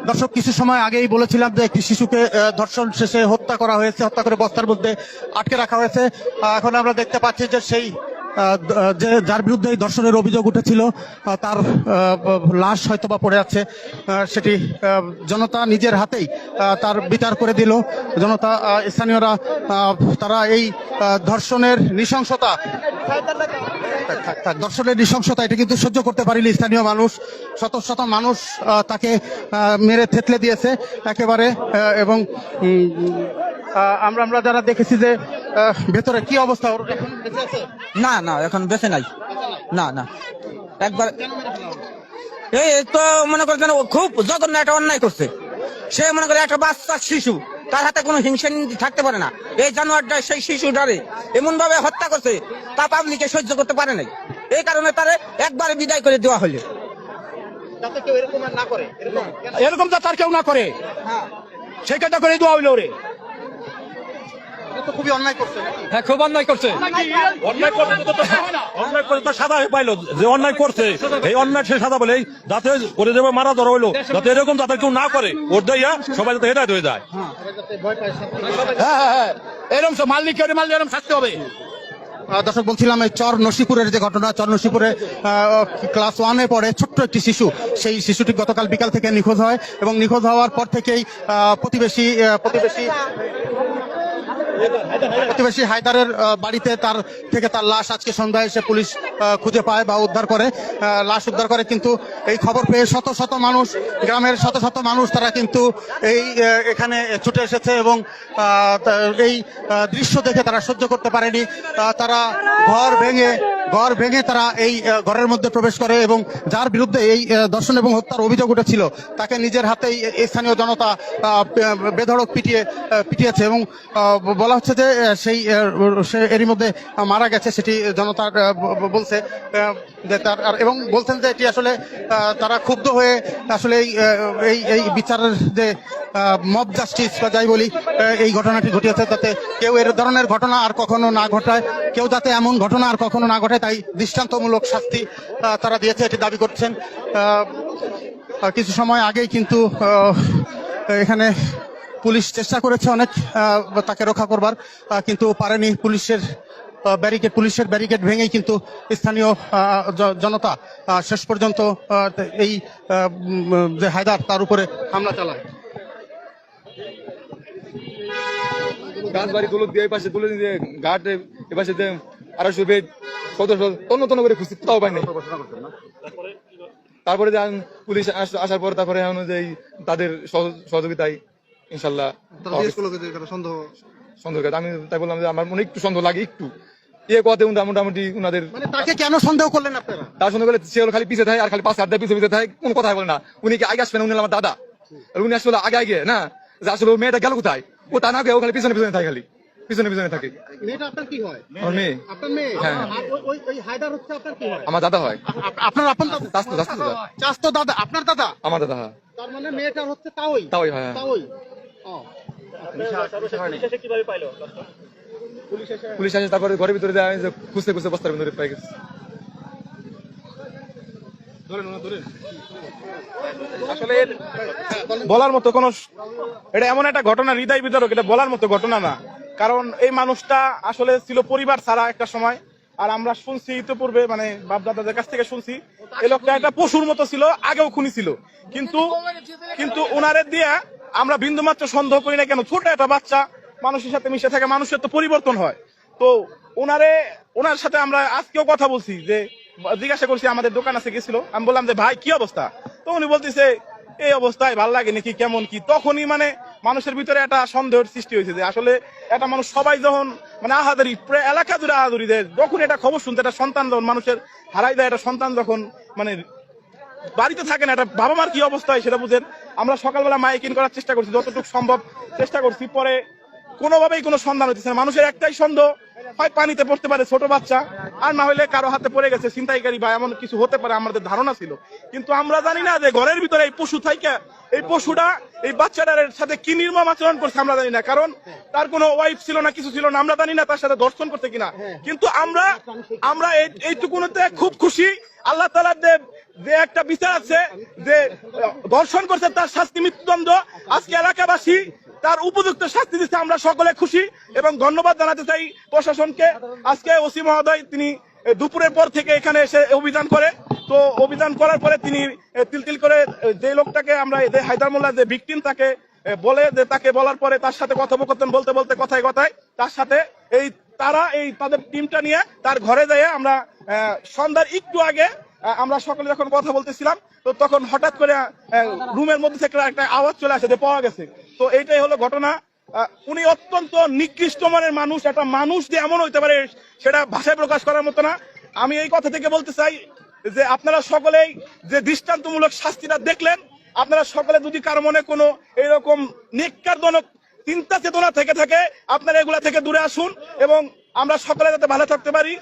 দর্শক, কিছু সময় আগেই বলেছিলাম যে একটি শিশুকে ধর্ষণ শেষে হত্যা করা হয়েছে, হত্যা করে বস্তার মধ্যে আটকে রাখা হয়েছে। এখন আমরা দেখতে পাচ্ছি যে সেই যে যার বিরুদ্ধে এই ধর্ষণের অভিযোগ উঠেছিল তার লাশ হয়তো বা পড়ে আছে। সেটি জনতা নিজের হাতেই তার বিচার করে দিল। জনতা, স্থানীয়রা তারা এই ধর্ষণের নৃশংসতা এটা কিন্তু সহ্য করতে পারেনি স্থানীয় মানুষ। শত শত মানুষ তাকে মেরে থেতলে দিয়েছে একেবারে। এবং আমরা যারা দেখেছি যে ভেতরে কি অবস্থা, ওর এখন বেঁচে আছে? না না, এখন বেঁচে নাই। না না, একবার এই তো মনে করে যেন খুব জঘন্য একটা অন্যায় করছে। সে মনে করে একটা বাচ্চা শিশু, তার হাতে কোনো হিংসা থাকতে পারে না। এই জানোয়ারটা সেই শিশুটারে এমন ভাবে হত্যা করছে, তা পাবলিকে সহ্য করতে পারে নাই। এই কারণে তারে একবারে বিদায় করে দেওয়া হলো। এরকম যাতে আর কেউ না করে, সেই কাজটা করে দেওয়া হইলো। ওরে খুবই অন্যায় করছে। হ্যাঁ, খুব অন্যায় করছে। অন্যায় করছে তো সাদা পাইলো, যে অন্যায় করছে এই অন্যায় সে সাদা বলে যাতে করে দেবে মারা ধরা হইলো, যাতে এরকম যাতে কেউ না করে, ওর দেয়া সবাই যাতে হেদায়ত হয়ে যায়। হ্যাঁ, এরকম মালিক এরকম শাস্তি হবে। দর্শক, বলছিলাম এই চর নসিপুরের যে ঘটনা, চর নসিপুরে ক্লাস 1-এ পড়ে ছোট্ট একটি শিশু, সেই শিশুটি গতকাল বিকাল থেকে নিখোঁজ হয় এবং নিখোঁজ হওয়ার পর থেকেই প্রতিবেশী হায়দারের বাড়িতে তার লাশ আজকে সন্ধ্যায় এসে পুলিশ খুঁজে পায় বা উদ্ধার করে, লাশ উদ্ধার করে। কিন্তু এই খবর পেয়ে শত শত মানুষ, গ্রামের শত শত মানুষ তারা কিন্তু এখানে ছুটে এসেছে এবং এই দৃশ্য দেখে তারা সহ্য করতে পারেনি। তারা ঘর ভেঙে তারা এই ঘরের মধ্যে প্রবেশ করে এবং যার বিরুদ্ধে এই ধর্ষণ এবং হত্যার অভিযোগ উঠেছিল তাকে নিজের হাতেই স্থানীয় জনতা বেধড়ক পিটিয়েছে এবং বলা হচ্ছে যে সে এরই মধ্যে মারা গেছে, সেটি জনতা বলছে। এবং বলছেন যে এটি আসলে তারা ক্ষুব্ধ হয়ে আসলে এই বিচারের যে মব জাস্টিস বা যাই বলি, এই ঘটনাটি ঘটিয়েছে, যাতে কেউ এর ধরনের ঘটনা আর কখনো না ঘটায়, কেউ যাতে এমন ঘটনা আর কখনো না ঘটায়, তাই দৃষ্টান্তমূলক শাস্তি তারা দিয়েছে, এটি দাবি করছেন। কিছু সময় আগেই কিন্তু এখানে পুলিশ চেষ্টা করেছে অনেক তাকে রক্ষা করবার, কিন্তু পারেনি। পুলিশের ব্যারিকেড ভেঙেই কিন্তু স্থানীয় জনতা শেষ পর্যন্ত এই যে হায়দার তার উপরে হামলা চালায়। গাছ বাড়ি তুলে দিয়ে পাশে তুলে দিয়ে ঘাটে এপাশে আরো শুভে তন্ন করে খুঁজছি, তাও পাই নাই। তারপরে পুলিশ আসার পর তারপরে অনুযায়ী তাদের সহযোগিতায় ইনশাল্লাহ সন্দেহ। আমি তাই বললাম যে আমার মনে একটু সন্দেহ লাগে, একটু কথা মোটামুটি উনাদের। তাকে কেন সন্দেহ করলেন আপনারা? তার সন্দেহ করলে সে খালি পিছিয়ে থাকে আর খালি 5 হাত দিয়ে পিছিয়ে থাকে, কোন কথা বলে না। উনি কি আগে আসবেন? উনি আমার দাদা, উনি আসলে আগে না, যে আসলে মেয়েটা গেল কোথায়, ও তা না ও খালি পিছনে থাকে, খালি পিছনে থাকে। মেয়েটা আপনার কি হয়? আমার মেয়ে। আপনার মেয়ে? হ্যাঁ। ওই হায়দার হচ্ছে আপনার কি হয়? আমার দাদা হয়। আপনার আপন চাস্তো দাদা? আপনার দাদা? আমার দাদা। হ্যাঁ, তার মানে মেয়েটার হচ্ছে তাওই হয়। পুলিশ আসে, তারপরে ঘরের ভিতরে খুঁজতে বস্তার ভিতরে পাই গেছে। আসলে বলার মতো কোন, এটা এমন একটা ঘটনা হৃদয় বিদারক, এটা বলার মতো ঘটনা না। কারণ এই মানুষটা আসলে ছিল পরিবার ছাড়া একটা সময়। আর আমরা শুনছি ইতিপূর্বে, মানে বাপ দাদাদের কাছ থেকে শুনছি, এই লোকটা একটা পশুর মতো ছিল, আগেও খুনি ছিল। কিন্তু ওনারে দিয়ে আমরা বিন্দু মাত্র সন্দেহ করি না। কেন? ছোট একটা বাচ্চা মানুষের সাথে মিশে থাকে, মানুষের তো পরিবর্তন হয়। তো ওনার সাথে আমরা আজকেও কথা বলছি, যে জিজ্ঞাসা করছি, আমাদের দোকান আছে গেছিল, আমি বললাম যে ভাই কি অবস্থা, তো উনি বলতেছে এই অবস্থায় ভাল লাগে নাকি, কেমন কি। তখনই মানে মানুষের ভিতরে একটা সন্দেহের সৃষ্টি হয়েছে যে আসলে একটা মানুষ, সবাই যখন মানে আহাদারি, প্রায় এলাকা জুড়ে আহাদারি দেয়, যখন এটা খবর শুনতে, একটা সন্তান যখন মানুষের হারাই দেয়, একটা সন্তান যখন মানে বাড়িতে থাকে না, একটা বাবা মার কি অবস্থা হয় সেটা বুঝেন। আমরা সকালবেলা মাইকিং করার চেষ্টা করছি, যতটুকু সম্ভব চেষ্টা করছি। পরে কোনোভাবেই কোনো সন্ধান হইতেছে না। মানুষের একটাই সন্দেহ, হয় পানিতে পড়তে পারে ছোট বাচ্চা, আর না হলে কারো হাতে পড়ে গেছে ছিনতাইকারী বা এমন কিছু হতে পারে, আমাদের ধারণা ছিল। কিন্তু আমরা জানি না যে ঘরের ভিতরে এই পশু থাইকা এই পশুটা এই বাচ্চাটার সাথে কি নির্মম আচরণ করছে আমরা জানি না, কারণ তার কোনো ওয়াইফ ছিল না, কিছু ছিল না, আমরা জানি না তার সাথে দর্শন করতে কিনা। কিন্তু আমরা এইটুকুনতে খুব খুশি, আল্লাহ তাআলার যে একটা বিচার আছে যে দর্শন করছে তার শাস্তি মৃত্যুদণ্ড, আজকে এলাকাবাসী তার উপযুক্ত শাস্তি দিচ্ছে, আমরা সকলে খুশি এবং ধন্যবাদ জানাতে চাই প্রশাসনকে। আজকে ওসি মহোদয় তিনি দুপুরের পর থেকে এখানে এসে অভিযান করে, তো অভিযান করার পরে তিনি তিল করে যে লোকটাকে আমরা যে হায়দার মোল্লা যে ভিকটিম তাকে বলে, যে তাকে বলার পরে তার সাথে কথোপকথন বলতে বলতে কথায় কথায় তার সাথে তাদের টিমটা নিয়ে তার ঘরে যেয়ে আমরা সন্ধ্যার একটু আগে আমরা সকলে যখন কথা বলতেছিলাম, তো তখন হঠাৎ করে রুমের মধ্যে থেকে একটা আওয়াজ চলে আসে যে পাওয়া গেছে। তো এইটাই হলো ঘটনা। উনি অত্যন্ত নিকৃষ্ট মানের মানুষ, একটা মানুষ যে এমন হইতে পারে সেটা ভাষায় প্রকাশ করার মতো না। আমি এই কথা থেকে বলতে চাই যে আপনারা সকলেই যে দৃষ্টান্তমূলক শাস্তিটা দেখলেন, আপনারা সকলে যদি কারো মনে কোনো এরকম নিকারজনক চিন্তা চেতনা থেকে থাকে, আপনারা এগুলা থেকে দূরে আসুন এবং আমরা সকলে যাতে ভালো থাকতে পারি